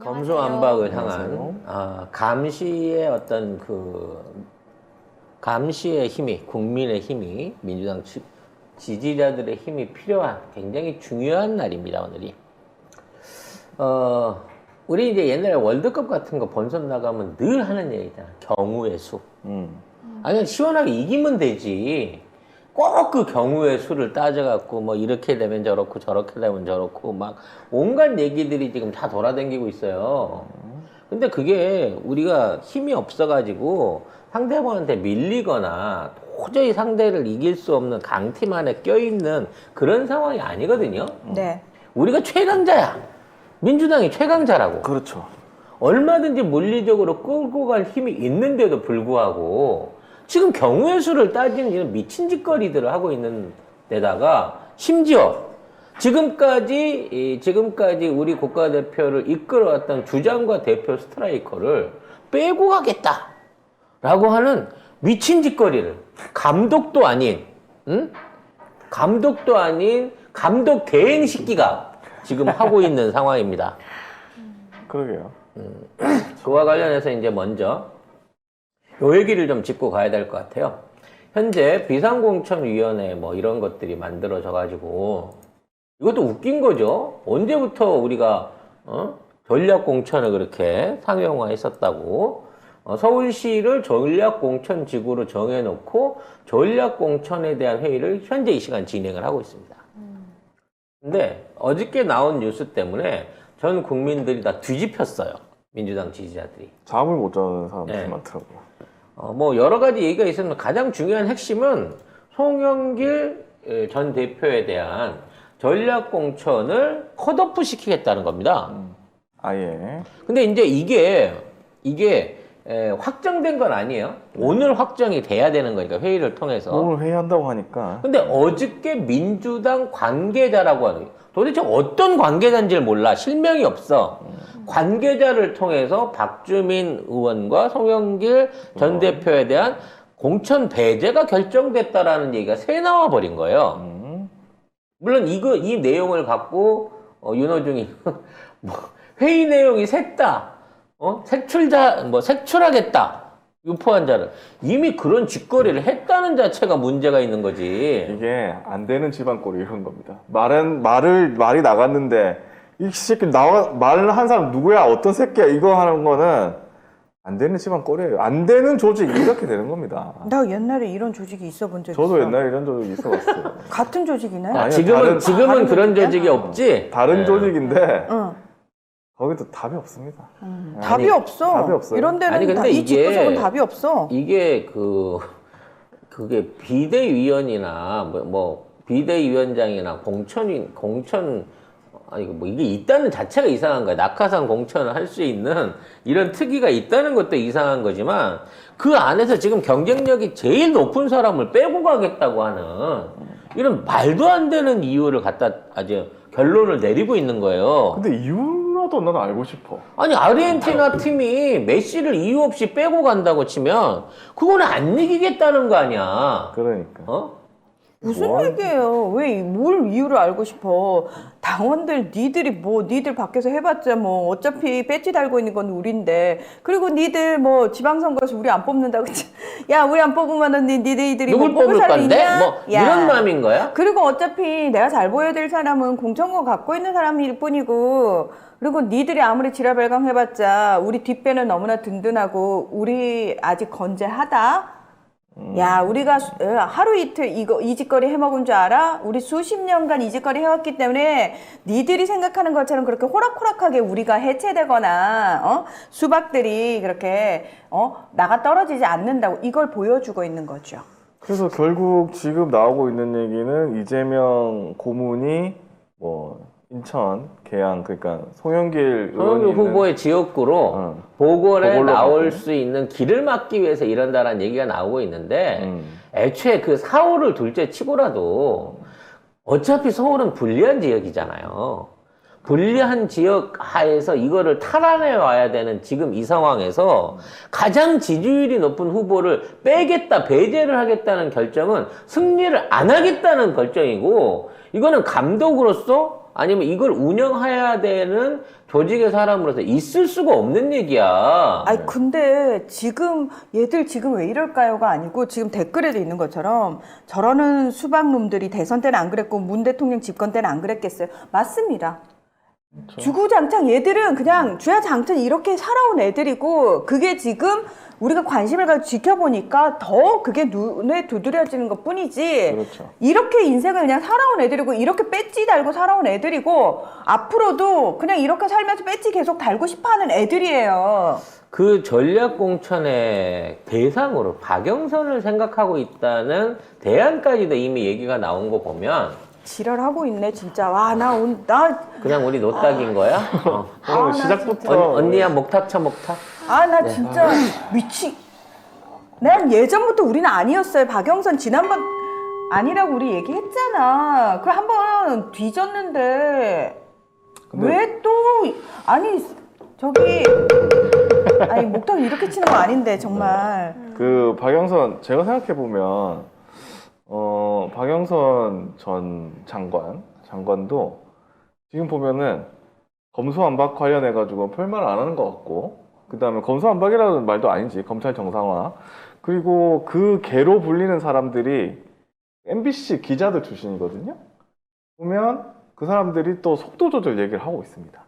검수완박을 향한 감시의 어떤 감시의 힘이, 국민의 힘이, 민주당 지지자들의 힘이 필요한 굉장히 중요한 날입니다, 오늘이. 우리 이제 옛날에 월드컵 같은 거 본선 나가면 늘 하는 얘기잖아. 경우의 수. 아니, 시원하게 이기면 되지. 꼭 그 경우의 수를 따져갖고 뭐 이렇게 되면 저렇고 저렇게 되면 저렇고 막 온갖 얘기들이 지금 다 돌아다니고 있어요. 근데 그게 우리가 힘이 없어가지고 상대방한테 밀리거나 도저히 상대를 이길 수 없는 강팀 안에 껴있는 그런 상황이 아니거든요. 네. 우리가 최강자야. 민주당이 최강자라고. 그렇죠. 얼마든지 물리적으로 끌고 갈 힘이 있는데도 불구하고 지금 경우의 수를 따지는 이런 미친 짓거리들을 하고 있는 데다가 심지어 지금까지 우리 국가대표를 이끌어왔던 주장과 대표 스트라이커를 빼고 가겠다라고 하는 미친 짓거리를 감독도 아닌, 감독도 아닌 감독 대행 시키가 지금 하고 있는 상황입니다. 그러게요. 그와 관련해서 이제 먼저 요 얘기를 좀 짚고 가야 될 것 같아요. 현재 비상공천위원회 뭐 이런 것들이 만들어져 가지고 이것도 웃긴 거죠. 언제부터 우리가 전략공천을 그렇게 상용화했었다고 서울시를 전략공천지구로 정해놓고 전략공천에 대한 회의를 현재 이 시간 진행을 하고 있습니다. 근데 어저께 나온 뉴스 때문에 전 국민들이 다 뒤집혔어요. 민주당 지지자들이. 잠을 못 자는 사람들이 네. 많더라고요. 뭐 여러 가지 얘기가 있었는데 가장 중요한 핵심은 송영길 전 대표에 대한 전략공천을 컷오프 시키겠다는 겁니다. 아예. 근데 이제 이게 확정된 건 아니에요. 오늘 확정이 돼야 되는 거니까 회의를 통해서. 오늘 회의한다고 하니까. 근데 어저께 민주당 관계자라고 하는 게 도대체 어떤 관계자인지를 몰라. 실명이 없어. 관계자를 통해서 박주민 의원과 송영길 전 대표에 대한 공천 배제가 결정됐다라는 얘기가 새 나와 버린 거예요. 물론 이 내용을 갖고 윤호중이 뭐 회의 내용이 샜다. 색출하겠다. 유포한 자를. 이미 그런 짓거리를 했다는 자체가 문제가 있는 거지. 이게 안 되는 집안 꼴이 이런 겁니다. 말이 나갔는데 이 새끼 말을 한 사람 누구야? 어떤 새끼야? 이거 하는 거는 안 되는 집안 꼴이에요. 안 되는 조직 이렇게 되는 겁니다. 나 옛날에 이런 조직이 있어 본 적 있어. 저도 옛날에 이런 조직이 있어봤어요. 같은 조직이네? 아니요, 지금은 다른 그런 조직이야? 조직이 없지. 다른 네. 조직인데 응. 거기도 답이 없습니다. 답이 없어. 답이 없어요. 이런 데는 아니, 근데 이 이게- 집구석은 답이 없어. 이게 그게 비대위원이나 뭐 비대위원장이나 아니 뭐 이게 있다는 자체가 이상한 거야. 낙하산 공천을 할 수 있는 이런 특위가 있다는 것도 이상한 거지만 그 안에서 지금 경쟁력이 제일 높은 사람을 빼고 가겠다고 하는 이런 말도 안 되는 이유를 갖다 아주 결론을 내리고 있는 거예요. 근데 이유라도 나는 알고 싶어. 아니 아르헨티나 팀이 메시를 이유 없이 빼고 간다고 치면 그거는 안 이기겠다는 거 아니야. 그러니까. 무슨 뭐 얘기예요? 왜 뭘 이유를 알고 싶어? 당원들 니들 밖에서 해봤자 뭐 어차피 배지 달고 있는 건 우린데 그리고 니들 뭐 지방선거에서 우리 안 뽑는다고 야 우리 안 뽑으면은 니들이 누굴 뭐 뽑을 뽑을 사람 건데? 있냐? 뭐 야. 이런 마음인 거야? 그리고 어차피 내가 잘 보여야 될 사람은 공천권 갖고 있는 사람일 뿐이고 그리고 니들이 아무리 지라발광 해봤자 우리 뒷배는 너무나 든든하고 우리 아직 건재하다. 야, 우리가 하루 이틀 이 짓거리 해먹은 줄 알아? 우리 수십 년간 이 짓거리 해왔기 때문에 니들이 생각하는 것처럼 그렇게 호락호락하게 우리가 해체되거나 수박들이 그렇게 나가 떨어지지 않는다고 이걸 보여주고 있는 거죠. 그래서 결국 지금 나오고 있는 얘기는 이재명 고문이 뭐 인천 계양 그러니까 송영길 송영길 후보의 지역구로 보궐에 보궐로 나올 바꾸네. 수 있는 길을 막기 위해서 이런다라는 얘기가 나오고 있는데 애초에 그 사후를 둘째 치고라도 어차피 서울은 불리한 지역이잖아요. 불리한 지역 하에서 이거를 탈환해 와야 되는 지금 이 상황에서 가장 지지율이 높은 후보를 빼겠다, 배제를 하겠다는 결정은 승리를 안 하겠다는 결정이고 이거는 감독으로서 아니면 이걸 운영해야 되는 조직의 사람으로서 있을 수가 없는 얘기야. 아니 근데 지금 얘들 지금 왜 이럴까요가 아니고 지금 댓글에도 있는 것처럼 저러는 수박놈들이 대선 때는 안 그랬고 문 대통령 집권 때는 안 그랬겠어요. 맞습니다. 주구장창 얘들은 그냥 주야장창 이렇게 살아온 애들이고 그게 지금 우리가 관심을 가지고 지켜보니까 더 그게 눈에 두드려지는 것 뿐이지. 그렇죠. 이렇게 인생을 그냥 살아온 애들이고 이렇게 배지 달고 살아온 애들이고 앞으로도 그냥 이렇게 살면서 배지 계속 달고 싶어하는 애들이에요. 그 전략공천의 대상으로 박영선을 생각하고 있다는 대안까지도 이미 얘기가 나온 거 보면 지랄하고 있네 진짜. 와 나 그냥 우리 노딱인 거야? 오늘 나 시작부터 언니야 목탁 쳐 목탁. 나 진짜 난 예전부터 우리는 아니었어요. 박영선 지난번 아니라고 우리 얘기했잖아. 그 한번 뒤졌는데 근데- 왜 또 아니 저기 아니 목탁 이렇게 치는 거 아닌데 정말. 그 박영선 제가 생각해 보면 박영선 전 장관도 지금 보면은 검수완박 관련해 가지고 별말 안 하는 것 같고 그다음에 검수완박이라는 말도 아니지 검찰 정상화 그리고 그 개로 불리는 사람들이 MBC 기자들 출신이거든요. 보면 그 사람들이 또 속도 조절 얘기를 하고 있습니다.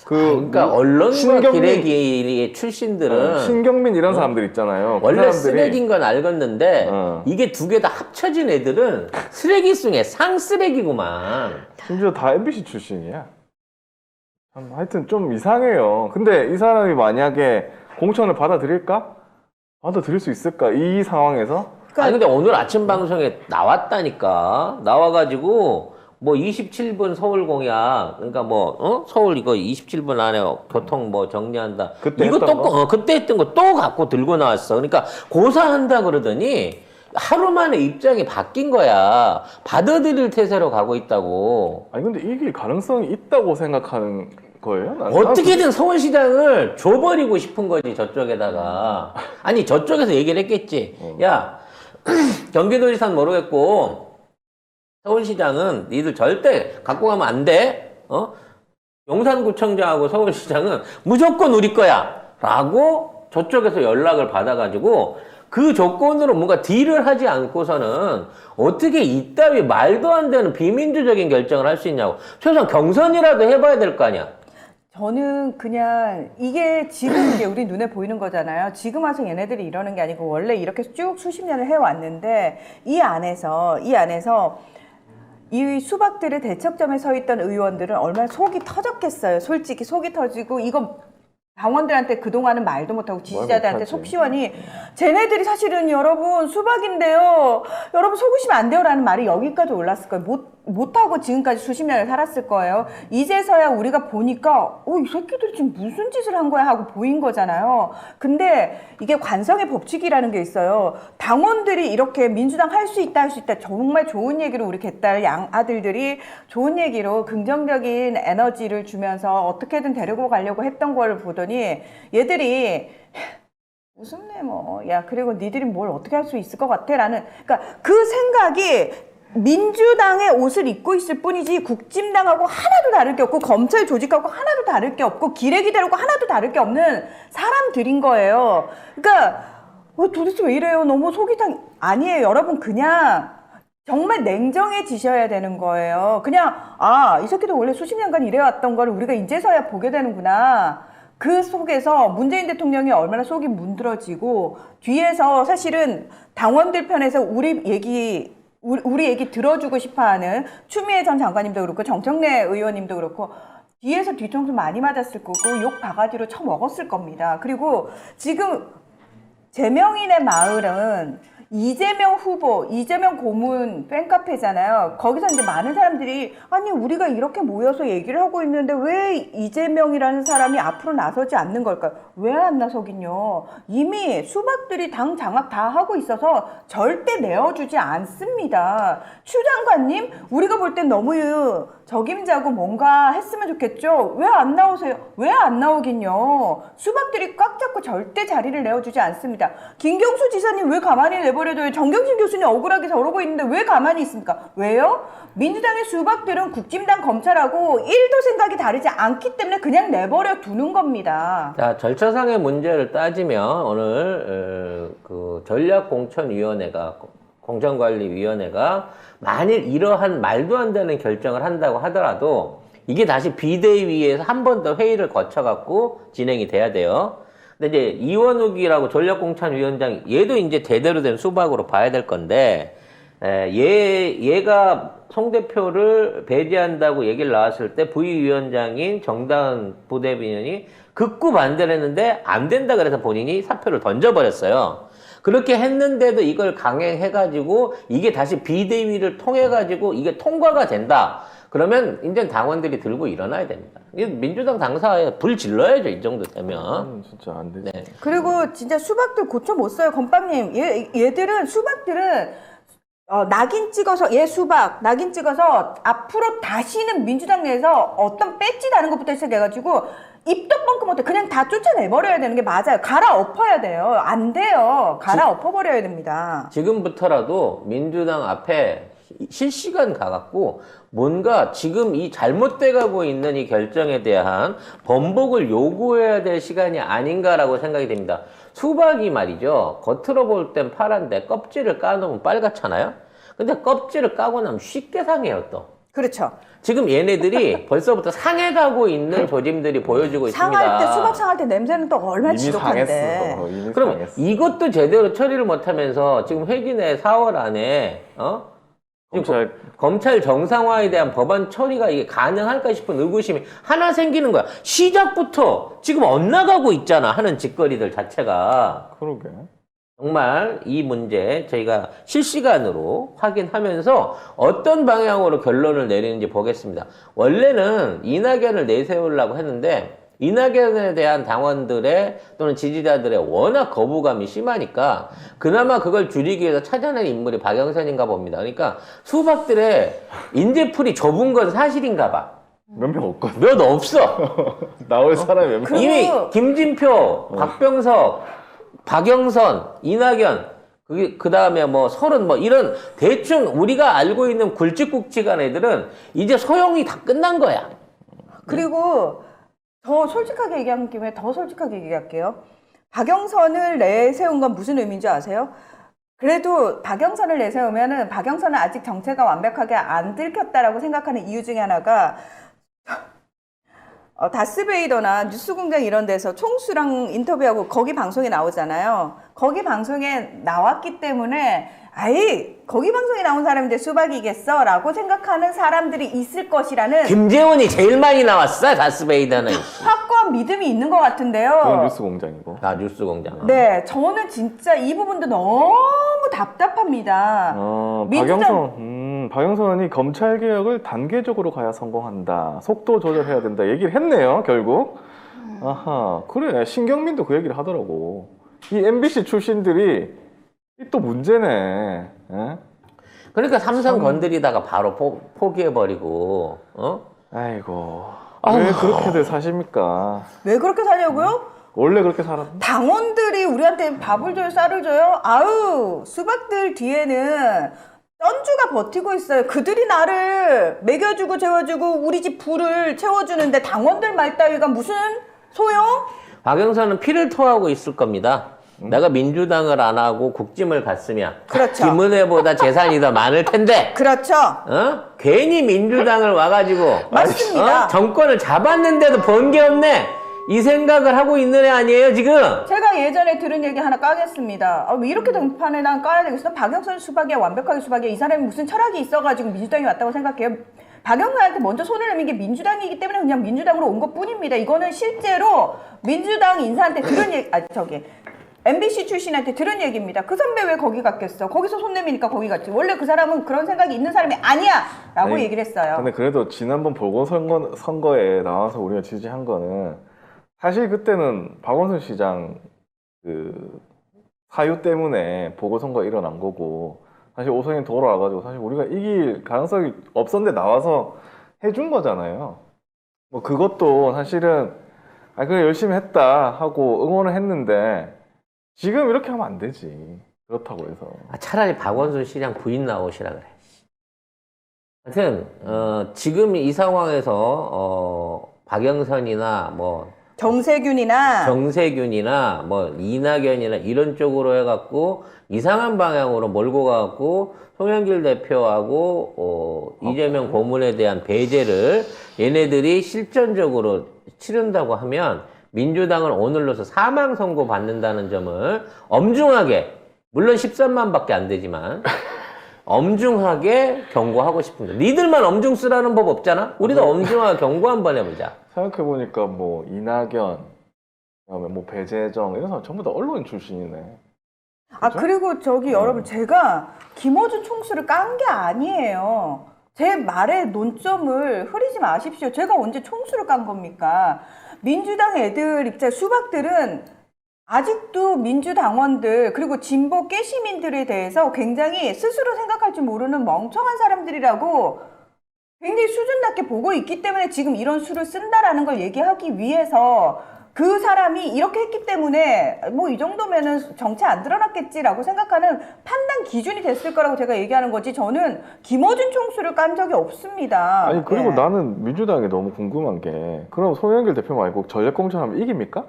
그러니까 언론과 신경민- 기레기의 출신들은 신경민 이런 사람들 있잖아요. 그 원래 사람들이- 쓰레기인 건 알겠는데 이게 두 개 다 합쳐진 애들은 쓰레기 중에 상쓰레기구만. 심지어 다 MBC 출신이야. 참, 하여튼 좀 이상해요. 근데 이 사람이 만약에 공천을 받아들일까? 받아들일 수 있을까? 이 상황에서? 아니 근데 오늘 아침 방송에 나왔다니까. 나와가지고 뭐 27분 서울 공약 그러니까 뭐 서울 이거 27분 안에 교통 뭐 정리한다. 그때 이거 했던 또 거? 그때 했던 거 또 갖고 들고 나왔어. 그러니까 고사한다 그러더니 하루 만에 입장이 바뀐 거야. 받아들일 태세로 가고 있다고. 아니 근데 이길 가능성이 있다고 생각하는 거예요? 어떻게든 서울시장을 줘버리고 싶은 거지 저쪽에다가. 아니 저쪽에서 얘기를 했겠지. 야 경기도지사는 모르겠고 서울시장은 니들 절대 갖고 가면 안 돼. 용산구청장하고 서울시장은 무조건 우리 거야. 라고 저쪽에서 연락을 받아가지고 그 조건으로 뭔가 딜을 하지 않고서는 어떻게 이따위 말도 안 되는 비민주적인 결정을 할 수 있냐고. 최소한 경선이라도 해봐야 될 거 아니야. 저는 그냥 이게 지금 이게 우리 눈에 보이는 거잖아요. 지금 와서 얘네들이 이러는 게 아니고 원래 이렇게 쭉 수십 년을 해왔는데 이 안에서 이 수박들의 대척점에 서 있던 의원들은 얼마나 속이 터졌겠어요. 솔직히 속이 터지고 이거 당원들한테 그동안은 말도 못하고 지지자들한테 못하지. 속 시원히 쟤네들이 사실은 여러분 수박인데요. 여러분 속으시면 안 돼요라는 말이 여기까지 올랐을 거예요. 못하고 지금까지 수십 년을 살았을 거예요. 이제서야 우리가 보니까 이 새끼들이 지금 무슨 짓을 한 거야 하고 보인 거잖아요. 근데 이게 관성의 법칙이라는 게 있어요. 당원들이 이렇게 민주당 할 수 있다 정말 좋은 얘기로 우리 개딸 양 아들들이 좋은 얘기로 긍정적인 에너지를 주면서 어떻게든 데리고 가려고 했던 걸 보더니 얘들이 무섭네 뭐. 야 그리고 니들이 뭘 어떻게 할 수 있을 것 같아 라는 그러니까 그 생각이 민주당의 옷을 입고 있을 뿐이지 국진당하고 하나도 다를 게 없고 검찰 조직하고 하나도 다를 게 없고 기레기들하고 하나도 다를 게 없는 사람들인 거예요. 그러니까 도대체 왜 이래요? 너무 속이 아니에요. 여러분 그냥 정말 냉정해지셔야 되는 거예요. 그냥 이 새끼도 원래 수십 년간 이래왔던 걸 우리가 이제서야 보게 되는구나. 그 속에서 문재인 대통령이 얼마나 속이 문드러지고 뒤에서 사실은 당원들 편에서 우리 얘기 들어주고 싶어하는 추미애 전 장관님도 그렇고 정청래 의원님도 그렇고 뒤에서 뒤통수 많이 맞았을 거고 욕 바가지로 쳐먹었을 겁니다. 그리고 지금 제명인의 마을은 이재명 후보, 이재명 고문 팬카페잖아요. 거기서 이제 많은 사람들이 아니 우리가 이렇게 모여서 얘기를 하고 있는데 왜 이재명이라는 사람이 앞으로 나서지 않는 걸까요? 왜 안 나서긴요? 이미 수박들이 당 장악 다 하고 있어서 절대 내어주지 않습니다. 추 장관님, 우리가 볼 땐 너무 적임자고 뭔가 했으면 좋겠죠? 왜 안 나오세요? 왜 안 나오긴요? 수박들이 꽉 잡고 절대 자리를 내어주지 않습니다. 김경수 지사님 왜 가만히 내버려둬요? 정경심 교수님 억울하게 저러고 있는데 왜 가만히 있습니까? 왜요? 민주당의 수박들은 국진당 검찰하고 1도 생각이 다르지 않기 때문에 그냥 내버려 두는 겁니다. 자, 절차상의 문제를 따지면 오늘 그 전략공천위원회가 공천관리위원회가 만일 이러한 말도 안 되는 결정을 한다고 하더라도 이게 다시 비대위에서 한 번 더 회의를 거쳐갖고 진행이 돼야 돼요. 근데 이제 이원욱이라고 전략공천위원장 얘도 이제 제대로 된 수박으로 봐야 될 건데 얘가 송 대표를 배제한다고 얘기를 나왔을 때 부위위원장인 정다은 부대변인이 극구 반대를 했는데 안 된다 그래서 본인이 사표를 던져버렸어요. 그렇게 했는데도 이걸 강행해가지고 이게 다시 비대위를 통해가지고 이게 통과가 된다. 그러면 이제 당원들이 들고 일어나야 됩니다. 민주당 당사에 불 질러야죠. 이 정도 되면. 진짜 안 되지. 네. 그리고 진짜 수박들 고쳐 못 써요. 건빵님. 얘들은 수박들은 낙인 찍어서 낙인 찍어서 앞으로 다시는 민주당 내에서 어떤 배지 다는 것부터 시작해가지고 입도 뻥끗 못해 그냥 다 쫓아내버려야 되는 게 맞아요. 갈아엎어야 돼요. 안 돼요. 갈아엎어버려야 됩니다. 지금부터라도 민주당 앞에 실시간 가갖고 뭔가 지금 이 잘못돼가고 있는 이 결정에 대한 번복을 요구해야 될 시간이 아닌가라고 생각이 됩니다. 수박이 말이죠. 겉으로 볼 땐 파란데 껍질을 까놓으면 빨갛잖아요. 근데 껍질을 까고 나면 쉽게 상해요 또. 그렇죠. 지금 얘네들이 벌써부터 상해가고 있는 조짐들이 보여주고 있습니다. 상할 때 수박 상할 때 냄새는 또 얼마나 이미 지독한데. 상했어. 이미 그럼 상했어. 이것도 제대로 처리를 못하면서 지금 회기내 4월 안에 지금 검찰 정상화에 대한 법안 처리가 이게 가능할까 싶은 의구심이 하나 생기는 거야. 시작부터 지금 엇나가고 있잖아 하는 짓거리들 자체가. 그러게. 정말 이 문제 저희가 실시간으로 확인하면서 어떤 방향으로 결론을 내리는지 보겠습니다. 원래는 이낙연을 내세우려고 했는데 이낙연에 대한 당원들의 또는 지지자들의 워낙 거부감이 심하니까 그나마 그걸 줄이기 위해서 찾아낸 인물이 박영선인가 봅니다. 그러니까 수박들의 인재풀이 좁은 건 사실인가 봐. 몇 명 없거든. 몇 없어. 나올 사람이 몇 명. 이미 김진표, 박병석, 박영선, 이낙연, 그 다음에 뭐 서른 뭐 이런 대충 우리가 알고 있는 굵직굵직한 애들은 이제 소용이 다 끝난 거야. 그리고 더 솔직하게 얘기한 김에 더 솔직하게 얘기할게요. 박영선을 내세운 건 무슨 의미인지 아세요? 그래도 박영선을 내세우면은 박영선은 아직 정체가 완벽하게 안 들켰다라고 생각하는 이유 중에 하나가 다스베이더나 뉴스공장 이런 데서 총수랑 인터뷰하고 거기 방송에 나오잖아요. 거기 방송에 나왔기 때문에 거기 방송에 나온 사람인데 수박이겠어? 라고 생각하는 사람들이 있을 것이라는 김재원이 제일 많이 나왔어, 다스베이더는. 확고한 믿음이 있는 것 그건 같은데요. 뉴스 공장이고. 뉴스공장. 네, 저는 진짜 이 부분도 너무 답답합니다. 박영선이 검찰 개혁을 단계적으로 가야 성공한다. 속도 조절해야 된다. 얘기를 했네요, 결국. 아하, 그래. 신경민도 그 얘기를 하더라고. 이 MBC 출신들이 또 문제네. 에? 그러니까 삼성 건드리다가 바로 포기해버리고, 아이고. 왜 그렇게들 사십니까? 왜 그렇게 사냐고요? 원래 그렇게 살았나? 당원들이 우리한테 밥을 줘요, 쌀을 줘요? 수박들 뒤에는 쩐주가 버티고 있어요. 그들이 나를 먹여주고 재워주고 우리 집 불을 채워주는데 당원들 말 따위가 무슨 소용? 박영선은 피를 토하고 있을 겁니다. 내가 민주당을 안 하고 국짐을 갔으면 그렇죠. 김은혜보다 재산이 더 많을 텐데 그렇죠. 괜히 민주당을 와가지고 맞습니다. 정권을 잡았는데도 번 게 없네 이 생각을 하고 있는 애 아니에요 지금. 제가 예전에 들은 얘기 하나 까겠습니다. 왜 이렇게 등판에 난 까야 되겠어? 박영선 수박이야, 완벽하게 수박이야. 이 사람이 무슨 철학이 있어가지고 민주당이 왔다고 생각해요? 박영선한테 먼저 손을 내민 게 민주당이기 때문에 그냥 민주당으로 온 것뿐입니다. 이거는 실제로 민주당 인사한테 들은 얘기, MBC 출신한테 들은 얘기입니다. 그 선배 왜 거기 갔겠어? 거기서 손 내미니까 거기 갔지. 원래 그 사람은 그런 생각이 있는 사람이 아니야! 라고 얘기를 했어요. 근데 그래도 지난번 보궐선거에 나와서 우리가 지지한 거는 사실 그때는 박원순 시장 그 사유 때문에 보궐선거가 일어난 거고 사실 오선이 돌아와가지고 사실 우리가 이길 가능성이 없었는데 나와서 해준 거잖아요. 뭐 그것도 사실은 그래 열심히 했다 하고 응원을 했는데 지금 이렇게 하면 안 되지. 그렇다고 해서. 차라리 박원순 시장 부인 나오시라 그래. 하여튼 지금 이 상황에서 박영선이나 뭐 정세균이나 정세균이나 뭐 이낙연이나 이런 쪽으로 해갖고 이상한 방향으로 몰고 가갖고 송영길 대표하고 이재명 고문에 대한 배제를 얘네들이 실전적으로 치른다고 하면 민주당은 오늘로서 사망 선고 받는다는 점을 엄중하게, 물론 13만밖에 안 되지만 엄중하게 경고하고 싶습니다. 니들만 엄중 쓰라는 법 없잖아? 우리도 엄중하게 경고 한번 해보자. 생각해보니까 뭐 이낙연, 그다음에 뭐 배재정 이런 사람 전부 다 언론인 출신이네. 그리고 저기 여러분 제가 김어준 총수를 깐 게 아니에요. 제 말의 논점을 흐리지 마십시오. 제가 언제 총수를 깐 겁니까? 민주당 애들 입장 수박들은 아직도 민주당원들 그리고 진보 깨시민들에 대해서 굉장히 스스로 생각할 줄 모르는 멍청한 사람들이라고 굉장히 수준 낮게 보고 있기 때문에 지금 이런 수를 쓴다라는 걸 얘기하기 위해서 그 사람이 이렇게 했기 때문에 뭐 이 정도면은 정체 안 드러났겠지라고 생각하는 판단 기준이 됐을 거라고 제가 얘기하는 거지. 저는 김어준 총수를 깐 적이 없습니다. 아니 그리고 네. 나는 민주당이 너무 궁금한 게 그럼 송영길 대표 말고 전략공천하면 이깁니까?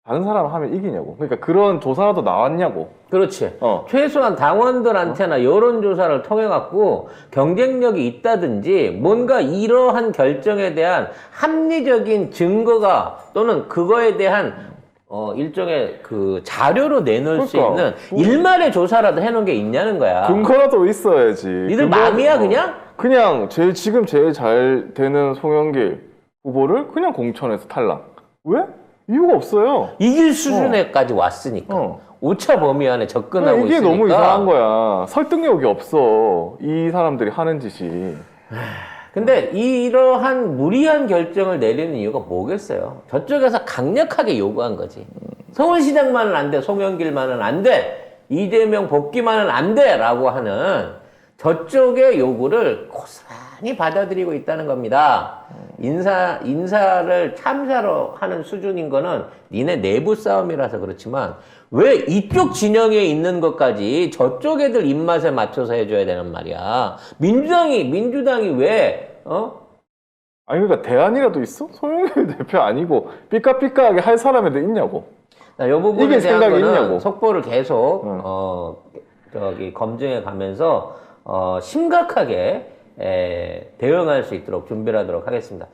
다른 사람 하면 이기냐고. 그러니까 그런 조사라도 나왔냐고. 그렇지. 최소한 당원들한테나 여론조사를 통해갖고 경쟁력이 있다든지 뭔가 이러한 결정에 대한 합리적인 증거가 또는 그거에 대한 일종의 그 자료로 내놓을 수 그러니까. 있는 일말의 조사라도 해놓은 게 있냐는 거야. 근거라도 있어야지. 니들 맘이야 그냥? 그냥 지금 제일 잘 되는 송영길 후보를 그냥 공천해서 탈락. 왜? 이유가 없어요. 이길 수준에까지 왔으니까. 오차 범위 안에 접근하고 이게 있으니까. 너무 이상한 거야. 설득력이 없어. 이 사람들이 하는 짓이. 근데 이러한 무리한 결정을 내리는 이유가 뭐겠어요? 저쪽에서 강력하게 요구한 거지. 서울시장만은 안 돼, 송영길만은 안 돼, 이재명 복귀만은 안 돼 라고 하는 저쪽의 요구를 고스란히 받아들이고 있다는 겁니다. 인사를 참사로 하는 수준인 거는 니네 내부 싸움이라서 그렇지만 왜 이쪽 진영에 있는 것까지 저쪽 애들 입맛에 맞춰서 해줘야 되는 말이야. 민주당이 왜, 아니, 그러니까 대안이라도 있어? 송영길 대표 아니고 삐까삐까하게 할 사람에도 있냐고. 이 부분에 이게 대한 생각이 거는 있냐고. 속보를 계속, 검증해 가면서, 심각하게, 대응할 수 있도록 준비를 하도록 하겠습니다.